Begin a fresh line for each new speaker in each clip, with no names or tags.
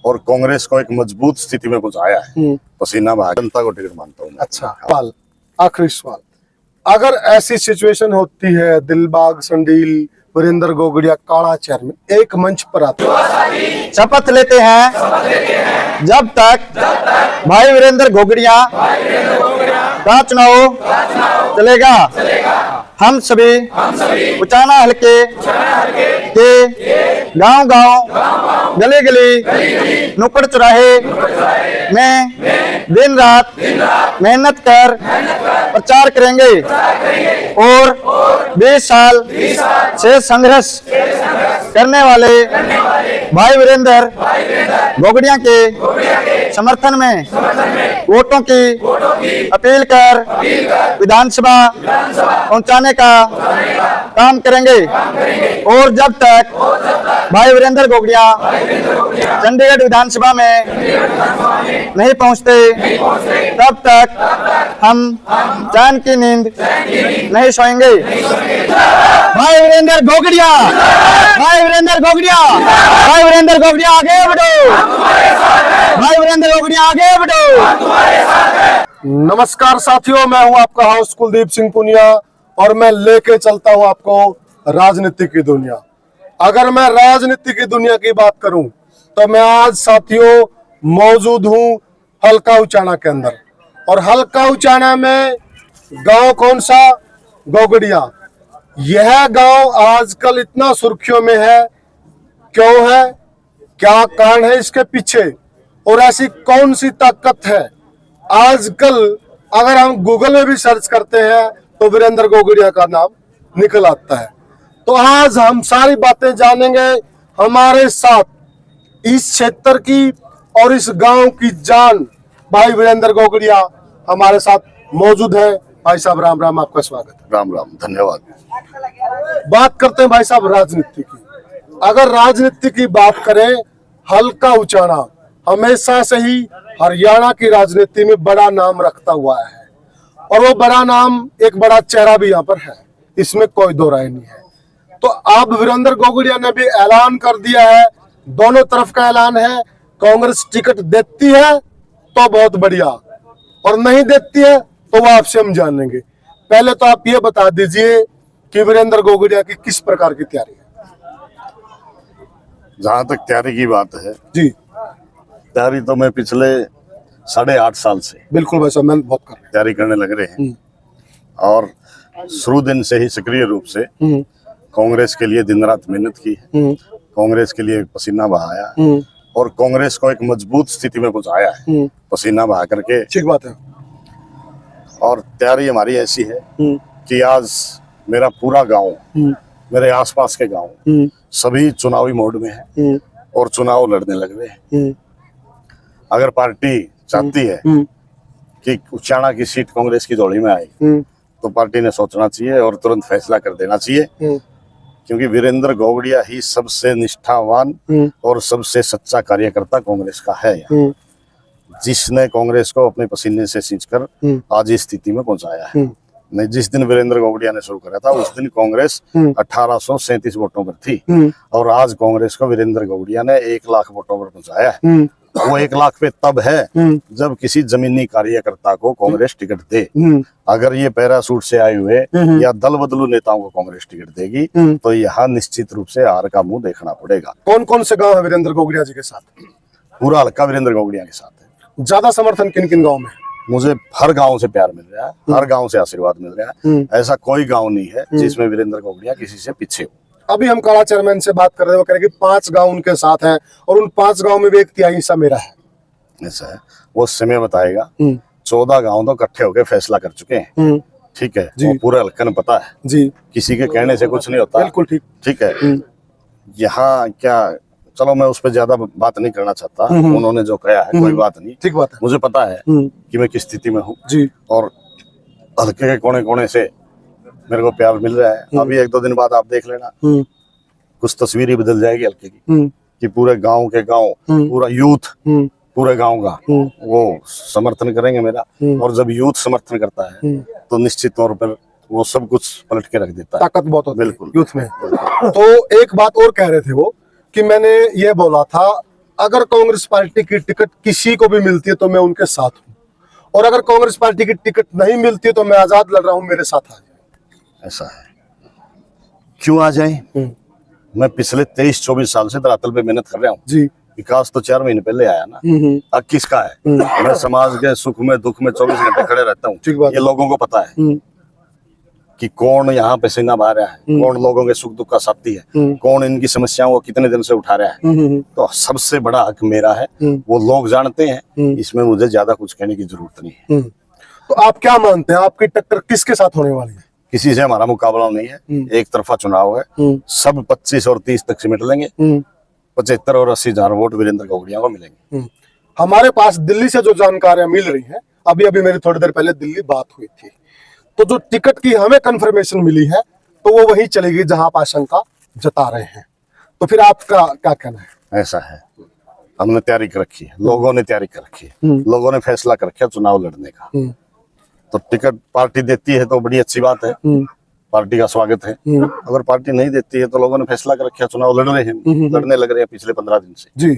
और कांग्रेस को एक मजबूत स्थिति में पहुंचाया है। पसीना बहा जनता को टिकट मानता हूँ।
अच्छा सवाल, आखिरी सवाल, अगर ऐसी सिचुएशन होती है दिलबाग संडील वीरेंद्र गोगड़िया काला चेयरमैन एक मंच पर आते हैं,
शपथ लेते हैं जब तक भाई वीरेंद्र गोगड़िया का चुनाव चलेगा, हम सभी उचाना हलके के गांव-गांव, गली-गली, नुक्कड़ चौराहे में दिन रात मेहनत कर प्रचार करेंगे और 20 साल से संघर्ष करने वाले भाई वीरेंद्र गोगड़िया के समर्थन में वोटों की अपील कर विधानसभा पहुंचाने का काम करेंगे और जब तक भाई वीरेंद्र गोगड़िया चंडीगढ़ विधानसभा में नहीं पहुंचते तब तक हम चैन की नींद नहीं सोएंगे। भाई वीरेंद्र गोगड़िया, भाई वीरेंद्र गोगड़िया, भाई वीरेंद्र गोगड़िया आगे बढ़ो, भाई वीरेंद्र गोगड़िया आगे बढ़ो।
नमस्कार साथियों, मैं हूं आपका होस्ट कुलदीप सिंह पुनिया और मैं लेके चलता हूं आपको राजनीति की दुनिया। अगर मैं राजनीति की दुनिया की बात करूं तो मैं आज साथियों मौजूद हूं हल्का उचाना के अंदर, और हल्का उचाना में गांव कौन सा? गोगड़िया। यह गांव आजकल इतना सुर्खियों में है, क्यों है, क्या कारण है इसके पीछे, और ऐसी कौन सी ताकत है? आजकल अगर हम गूगल में भी सर्च करते हैं तो वीरेंद्र गोगड़िया का नाम निकल आता है। तो आज हम सारी बातें जानेंगे। हमारे साथ इस क्षेत्र की और इस गांव की जान भाई वीरेंद्र गोगड़िया हमारे साथ मौजूद है। भाई साहब राम राम, आपका स्वागत है।
राम राम, धन्यवाद।
बात करते हैं भाई साहब राजनीति की। अगर राजनीति की बात करें, हल्का उचाना हमेशा से ही हरियाणा की राजनीति में बड़ा नाम रखता हुआ है, और वो बड़ा नाम, एक बड़ा चेहरा भी यहाँ पर है, इसमें कोई दो राय नहीं है। तो अब वीरेंद्र गोगड़िया ने भी ऐलान कर दिया है, दोनों तरफ का ऐलान है, कांग्रेस टिकट देती है तो बहुत बढ़िया, और नहीं देती है तो वो आपसे हम जानेंगे। पहले तो आप ये बता दीजिए कि वीरेंद्र गोगड़िया की किस प्रकार की तैयारी है?
जहां तक तैयारी की बात है
जी,
तैयारी तो मैं पिछले 8.5 साल से
बिल्कुल भाई साहब, मैं बहुत कर रहे
तैयारी करने लग रहे हैं, और शुरू दिन से ही सक्रिय रूप से
हैं।
कांग्रेस के लिए दिन रात मेहनत की है, कांग्रेस के लिए पसीना बहाया और कांग्रेस को एक मजबूत स्थिति में पहुंचाया है पसीना बहा करके।
ठीक बात है।
और तैयारी हमारी ऐसी है कि आज मेरा पूरा गांव, मेरे आसपास के गांव सभी चुनावी मोड में है और चुनाव लड़ने लग रहे हैं। अगर पार्टी चाहती है कि उचाना की सीट कांग्रेस की झोली में आए तो पार्टी ने सोचना चाहिए और तुरंत फैसला कर देना चाहिए, क्योंकि वीरेंद्र गोगड़िया ही सबसे निष्ठावान और सबसे सच्चा कार्यकर्ता कांग्रेस का है, जिसने कांग्रेस को अपने पसीने से सींचकर आज इस स्थिति में पहुंचाया है। नहीं, जिस दिन वीरेंद्र गोगड़िया ने शुरू करा था उस दिन कांग्रेस 1837 वोटों पर थी, और आज कांग्रेस को वीरेंद्र गोगड़िया ने 1 लाख वोटों पर पहुंचाया है। वो 1 लाख पे तब है जब किसी जमीनी कार्यकर्ता को कांग्रेस टिकट दे। अगर ये पैरासूट से आए हुए या दल बदलू नेताओं को कांग्रेस टिकट देगी तो यहाँ निश्चित रूप से हार का मुंह देखना पड़ेगा।
कौन कौन से गांव है वीरेंद्र गोगड़िया जी के साथ?
पूरा हल्का वीरेंद्र गोगड़िया के साथ है।
ज्यादा समर्थन किन किन गाँव में?
मुझे हर गांव से प्यार मिल रहा है, हर गांव से आशीर्वाद मिल रहा है। ऐसा कोई गांव नहीं है जिसमें वीरेंद्र गोगड़िया किसी से पीछे हो।
अभी हम काला चेयरमैन से बात कर रहे हैं, वो कह रहे हैं कि 5 गांव उनके साथ हैं और उन 5 गांव में भी 1/3 हिस्सा मेरा है।
ऐसा है, वो समय बताएगा। 14 गांव तो इकट्ठे होकर फैसला कर चुके हैं, ठीक है, वो पूरे हल्के में पता है
जी,
किसी के कहने से कुछ नहीं होता।
बिल्कुल ठीक,
ठीक है। यहाँ क्या, चलो मैं उस पर ज्यादा बात नहीं करना चाहता, उन्होंने जो कहा है कोई बात नहीं,
ठीक बात है।
मुझे पता है कि मैं किस स्थिति में हूँ
जी,
और हल्के के कोने कोने से मेरे को प्यार मिल रहा है। अभी 1-2 दिन बाद आप देख लेना, कुछ तस्वीर ही बदल जाएगी हल्के की, कि पूरे गांव के गांव, पूरा यूथ पूरे गांव का वो समर्थन करेंगे मेरा, और जब यूथ समर्थन करता है तो निश्चित तौर पर वो सब कुछ पलट के रख देता है।
ताकत बहुत होती है
बिल्कुल
यूथ में। तो एक बात और कह रहे थे वो, कि मैंने ये बोला था अगर कांग्रेस पार्टी की टिकट किसी को भी मिलती है तो मैं उनके साथ हूँ, और अगर कांग्रेस पार्टी की टिकट नहीं मिलती है तो मैं आजाद लड़ रहा हूँ, मेरे साथ आ जाए।
ऐसा है। क्यों आ जाए? मैं पिछले 23-24 साल से धरातल पे मेहनत कर रहा हूँ
जी।
विकास तो 4 महीने पहले आया ना, अब किसका है? मैं समाज के सुख में दुख में 24 घंटे खड़े रहता
ठीक
हूँ।
बात
ये लोगों को पता है कि कौन यहाँ पे पसीना बहा रहा है, कौन लोगों के सुख दुख का साथी है, कौन इनकी समस्याओं को कितने दिन से उठा रहा है। तो सबसे बड़ा हक मेरा है, वो लोग जानते हैं। इसमें मुझे ज्यादा कुछ कहने की जरूरत नहीं है।
तो आप क्या मानते हैं, आपकी टक्कर किसके साथ होने वाली है?
किसी से हमारा मुकाबला नहीं है, एक तरफा चुनाव है। सब 25 और 30 तक सिमट लेंगे। 75 और 80 हजार वोट वीरेंद्र गौड़िया को मिलेंगे।
हमारे पास दिल्ली से जो जानकारियां मिल रही हैं, अभी अभी मेरी थोड़ी देर पहले दिल्ली बात हुई थी, तो जो टिकट की हमें कंफर्मेशन मिली है तो वो वही चलेगी जहां आप आशंका जता रहे हैं। तो फिर आपका क्या कहना है?
ऐसा है, हमने तैयारी कर रखी है, लोगों ने तैयारी कर रखी है, लोगों ने फैसला कर रखा चुनाव लड़ने का। तो टिकट पार्टी देती है तो बड़ी अच्छी बात है, पार्टी का स्वागत है। अगर पार्टी नहीं देती है तो लोगों ने फैसला कर रखा चुनाव लड़ रहे हैं, लड़ने लग रहे हैं पिछले 15 दिन से।
जी।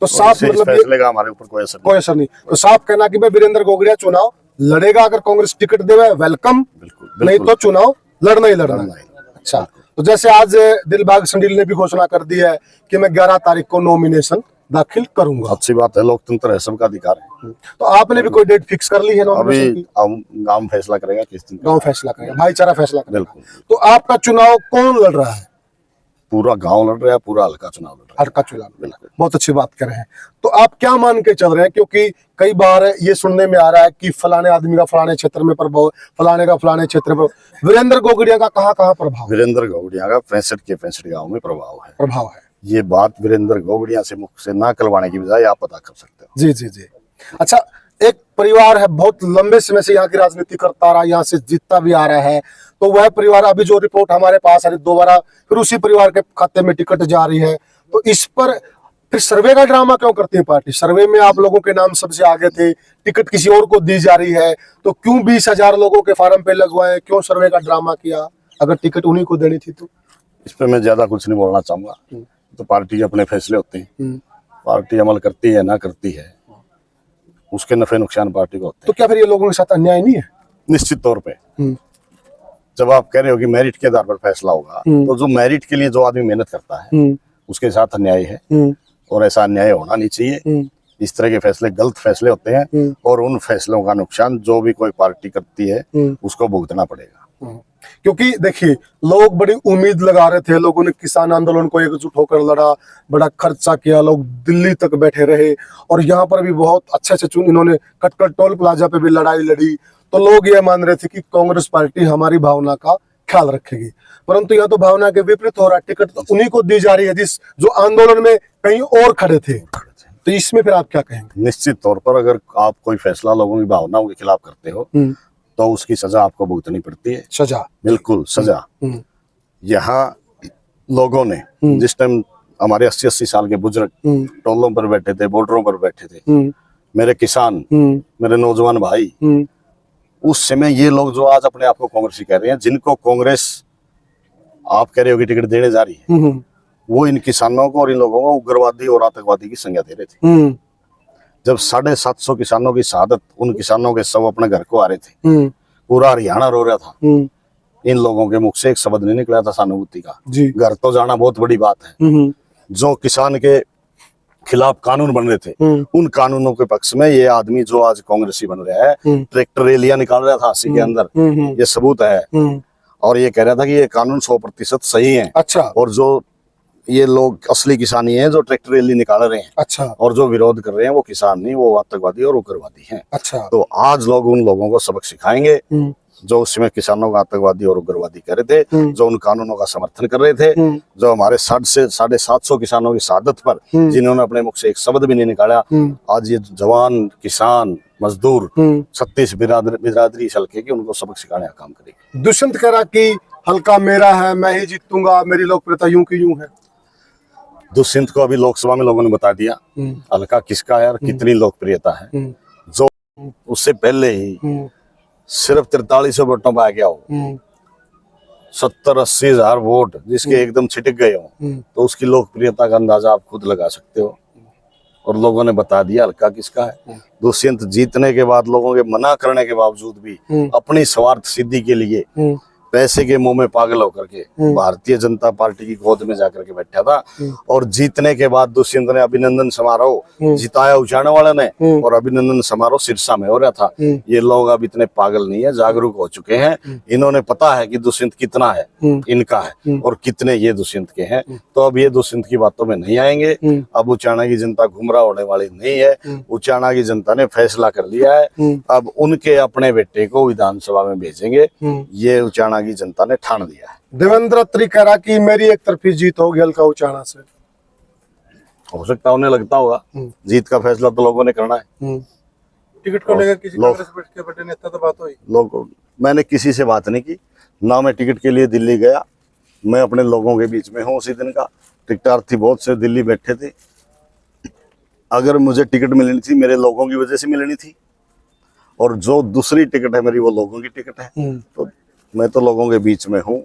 तो साफ मतलब
फैसले का हमारे ऊपर कोई असर
नहीं। तो साफ कहना कि भाई वीरेंद्र गौगड़िया चुनाव लड़ेगा, अगर कांग्रेस टिकट देवे वेलकम,
बिल्कुल,
नहीं तो चुनाव लड़ना ही लड़ना है। अच्छा, तो जैसे आज दिलबाग संडील ने भी घोषणा कर दी है कि मैं 11 तारीख को नॉमिनेशन दाखिल करूंगा।
अच्छी बात है, लोकतंत्र है, सबका अधिकार है।
तो आपने भी कोई डेट फिक्स कर ली है नॉमिनेशन की?
अभी गांव फैसला करेगा किस दिन,
गांव फैसला करेगा, भाईचारा फैसला करेगा।
बिल्कुल।
तो आपका चुनाव कौन लड़ रहा है?
पूरा गांव लड़ रहा है, पूरा हल्का चुनाव लड़ रहा है।
हल्का चुनाव, बिल्कुल, बहुत अच्छी बात कर रहे हैं। तो आप क्या मान के चल रहे हैं, क्योंकि कई बार ये सुनने में आ रहा है कि फलाने आदमी का फलाने क्षेत्र में प्रभाव, फलाने का फलाने क्षेत्र में। वीरेंद्र गौगड़िया का कहाँ प्रभाव?
वीरेंद्र गौड़िया का 65 के 65 गाँव में प्रभाव है। ये बात वीरेंद्र गौड़िया से मुख से ना करवाने की बजाय आप पता कर सकते हो।
जी जी जी। अच्छा, एक परिवार है बहुत लंबे समय से यहाँ की राजनीति करता रहा, यहाँ से जीतता भी आ रहा है, तो वह परिवार अभी जो रिपोर्ट हमारे पास है दोबारा फिर उसी परिवार के खाते में टिकट जा रही है, तो इस पर फिर सर्वे का ड्रामा क्यों करती है पार्टी? सर्वे में आप लोगों के नाम सबसे आगे थे, टिकट किसी और को दी जा रही है, तो क्यों 20,000 लोगों के फार्म पे लगवाए, क्यों सर्वे का ड्रामा किया अगर टिकट उन्हीं को देनी थी तो?
इस पे मैं ज्यादा कुछ नहीं बोलना चाहूंगा, तो पार्टी के अपने फैसले होते हैं, पार्टी अमल करती है ना करती है उसके नफे नुकसान पार्टी को होते हैं।
तो क्या फिर ये लोगों के साथ अन्याय नहीं है?
निश्चित तौर पे जब आप कह रहे हो कि मेरिट के आधार पर फैसला होगा, तो जो मेरिट के लिए जो आदमी मेहनत करता है उसके साथ अन्याय है, और ऐसा अन्याय होना नहीं चाहिए। इस तरह के फैसले गलत फैसले होते हैं, और उन फैसलों का नुकसान जो भी कोई पार्टी करती है उसको भुगतना पड़ेगा।
क्योंकि देखिए, लोग बड़ी उम्मीद लगा रहे थे, लोगों ने किसान आंदोलन को एकजुट होकर लड़ा, बड़ा खर्चा किया, लोग दिल्ली तक बैठे रहे, और यहाँ पर भी बहुत अच्छे से इन्होंने कटकट टोल प्लाजा पे भी लड़ाई लड़ी, तो लोग ये मान रहे थे कि कांग्रेस पार्टी हमारी भावना का ख्याल रखेगी। परंतु यहाँ तो भावना के विपरीत हो रहा है, टिकट तो उन्हीं को दी जा रही है जिस जो आंदोलन में कहीं और खड़े थे। तो इसमें फिर आप क्या कहेंगे?
निश्चित तौर पर अगर आप कोई फैसला लोगों की भावनाओं के खिलाफ करते हो तो उसकी सजा आपको भुगतनी पड़ती है।
सजा,
बिल्कुल सजा। यहाँ लोगों ने जिस टाइम हमारे 80-80 साल के बुजुर्ग टोलों पर बैठे थे, बॉर्डरों पर बैठे थे, मेरे किसान, मेरे नौजवान भाई, उस समय ये लोग जो आज अपने आप को कांग्रेसी कह रहे हैं, जिनको कांग्रेस आप कह रहे हो कि टिकट देने जा रही है, वो इन किसानों को और इन लोगों को उग्रवादी और आतंकवादी की संज्ञा दे रहे थे। जब 750 किसानों की शहादत, उन किसानों के सब अपने घर को आ रहे थे, पूरा हरियाणा रो रहा था, इन लोगों के मुख से एक शब्द नहीं निकला था सहानुभूति का। घर तो जाना बहुत बड़ी बात है। जो किसान के खिलाफ कानून बन रहे थे, उन कानूनों के पक्ष में ये आदमी जो आज कांग्रेसी बन रहा है, ट्रैक्टर रैलियां निकाल रहा था 80 के अंदर, ये सबूत है। और ये कह रहा था कि ये कानून 100% सही है।
अच्छा।
और जो ये लोग असली किसानी हैं जो ट्रैक्टर रैली निकाल रहे हैं,
अच्छा, और
जो विरोध कर रहे हैं वो किसान नहीं, वो आतंकवादी और उग्रवादी हैं।
अच्छा। तो
आज लोग उन लोगों को सबक सिखाएंगे जो उसमें किसानों का आतंकवादी और उग्रवादी कह रहे थे, जो उन कानूनों का समर्थन कर रहे थे, जो हमारे 750 किसानों की शहादत पर जिन्होंने अपने मुख से एक शब्द भी नहीं निकाला, आज ये जवान किसान मजदूर 36 बिरादरी हल्के की उनको सबक सिखाने का काम करेगी।
दुष्यंत कह रहा कि हल्का मेरा है, मैं ही जीतूंगा, मेरी लोकप्रियता यूं की यूं है।
दुष्यंत को अभी लोकसभा में लोगों ने बता दिया हल्का किसका है और कितनी लोकप्रियता है। जो उससे पहले ही सिर्फ 4300 वोटों पर आ गया हो, 70-80 हजार वोट जिसके एकदम छिटक गए हो, तो उसकी लोकप्रियता का अंदाजा आप खुद लगा सकते हो। और लोगों ने बता दिया हल्का किसका है। दुष्यंत जीतने के बाद लोगों के मना करने के बावजूद भी अपनी स्वार्थ सिद्धि के लिए पैसे के मुंह में पागल होकर के भारतीय जनता पार्टी की गोद में जाकर के बैठा था। और जीतने के बाद दुष्यंत ने अभिनंदन समारोह जिताया उचाने वाले ने, और अभिनंदन समारोह सिरसा में हो रहा था। ये लोग अब इतने पागल नहीं है, जागरूक हो चुके हैं। इन्होंने पता है कि दुष्यंत कितना है इनका है और कितने ये दुष्यंत के हैं। तो अब ये दुष्यंत की बातों में नहीं आएंगे। अब उचाना की जनता गुमराह होने वाली नहीं है। उचाना की जनता ने फैसला कर लिया है, अब उनके अपने बेटे को विधानसभा में भेजेंगे। ये उचाना की जनता ने ठान दिया है।
देवेंद्र त्रिकरा की मेरी एक तरफी जीत होगी हल्का उचाना से।
हो सकता है, उन्हें लगता होगा। जीत का फैसला तो लोगों ने करना है।
टिकट को लेकर किसी कांग्रेस के बड़े नेता तो बात हुई?
लोग, मैंने किसी से बात नहीं की ना। मैं टिकट के लिए दिल्ली गया, मैं अपने लोगों के बीच में हूँ। उसी दिन का टिकटार्थी बहुत से दिल्ली बैठे थे। अगर मुझे टिकट मिलनी थी मेरे लोगों की वजह से मिलनी थी, और जो दूसरी टिकट है मेरी वो लोगों की टिकट है। तो मैं तो लोगों के बीच में हूँ,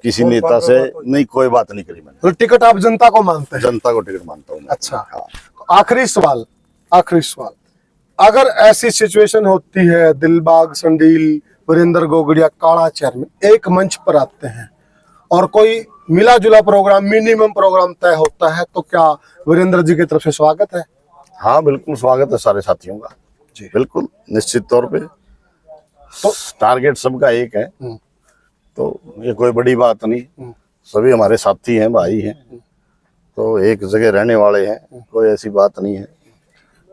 किसी नेता से नहीं, कोई बात नहीं करी मैंने।
तो टिकट आप जनता को मानते हैं?
जनता को टिकट मानता हूँ।
अच्छा, आखिरी सवाल, अगर ऐसी सिचुएशन होती है, दिलबाग संडील, वीरेंद्र गोगड़िया, काला चेयरमैन एक मंच पर आते हैं और कोई मिला जुला प्रोग्राम, मिनिमम प्रोग्राम तय होता है, तो क्या वीरेंद्र जी की तरफ से स्वागत है?
हाँ बिल्कुल स्वागत है सारे साथियों का जी, बिल्कुल निश्चित तौर पे। तो टारगेट सबका एक है, तो ये कोई बड़ी बात नहीं। सभी हमारे साथी हैं, भाई हैं, तो एक जगह रहने वाले हैं, कोई ऐसी बात नहीं है।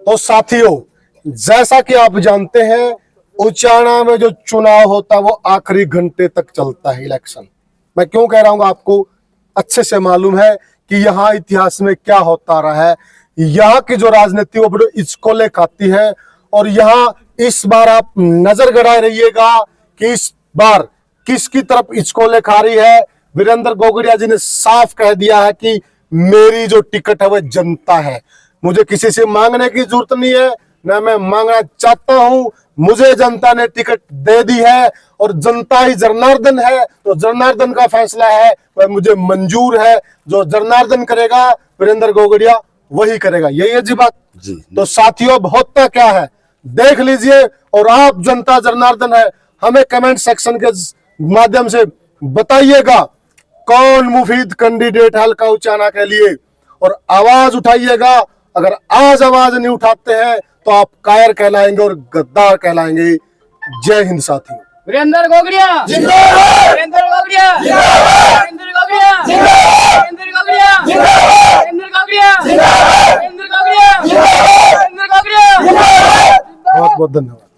तो साथियों, जैसा कि आप जानते हैं उचाना में जो चुनाव होता है वो आखिरी घंटे तक चलता है इलेक्शन। मैं क्यों कह रहा हूँ आपको अच्छे से मालूम है कि यहाँ इतिहास में क्या होता रहा है। यहाँ की जो राजनीति वो बड़ी इचकोले खाती है, और यहाँ इस बार आप नजर गड़ाए रहिएगा कि इस बार किसकी तरफ इचकोले खा रही है। वीरेंद्र गोगड़िया जी ने साफ कह दिया है कि मेरी जो टिकट है वह जनता है, मुझे किसी से मांगने की जरूरत नहीं है, ना मैं मांगना चाहता हूं। मुझे जनता ने टिकट दे दी है और जनता ही जनार्दन है, तो जनार्दन का फैसला है वह मुझे मंजूर है। जो जनार्दन करेगा वीरेंद्र गोगड़िया वही करेगा, यही है जी बात
जी।
तो साथियों, होता क्या है देख लीजिए, और आप जनता जनार्दन है, हमें कमेंट सेक्शन के माध्यम से बताइएगा कौन मुफीद कैंडिडेट है हल्का उचाना के लिए, और आवाज उठाइएगा। अगर आज आवाज नहीं उठाते हैं तो आप कायर कहलाएंगे और गद्दार कहलाएंगे। जय हिंद साथियों।
वीरेंद्र गोगड़िया जिंदाबाद, वीरेंद्र गोगड़िया जिंदाबाद, वीरेंद्र गोगड़िया जिंदाबाद, वीरेंद्र गोगड़िया जिंदाबाद, वीरेंद्र गोगड़िया जिंदाबाद, वीरेंद्र गोगड़िया जिंदाबाद, वीरेंद्र गोगड़िया जिंदाबाद।
बहुत बहुत धन्यवाद।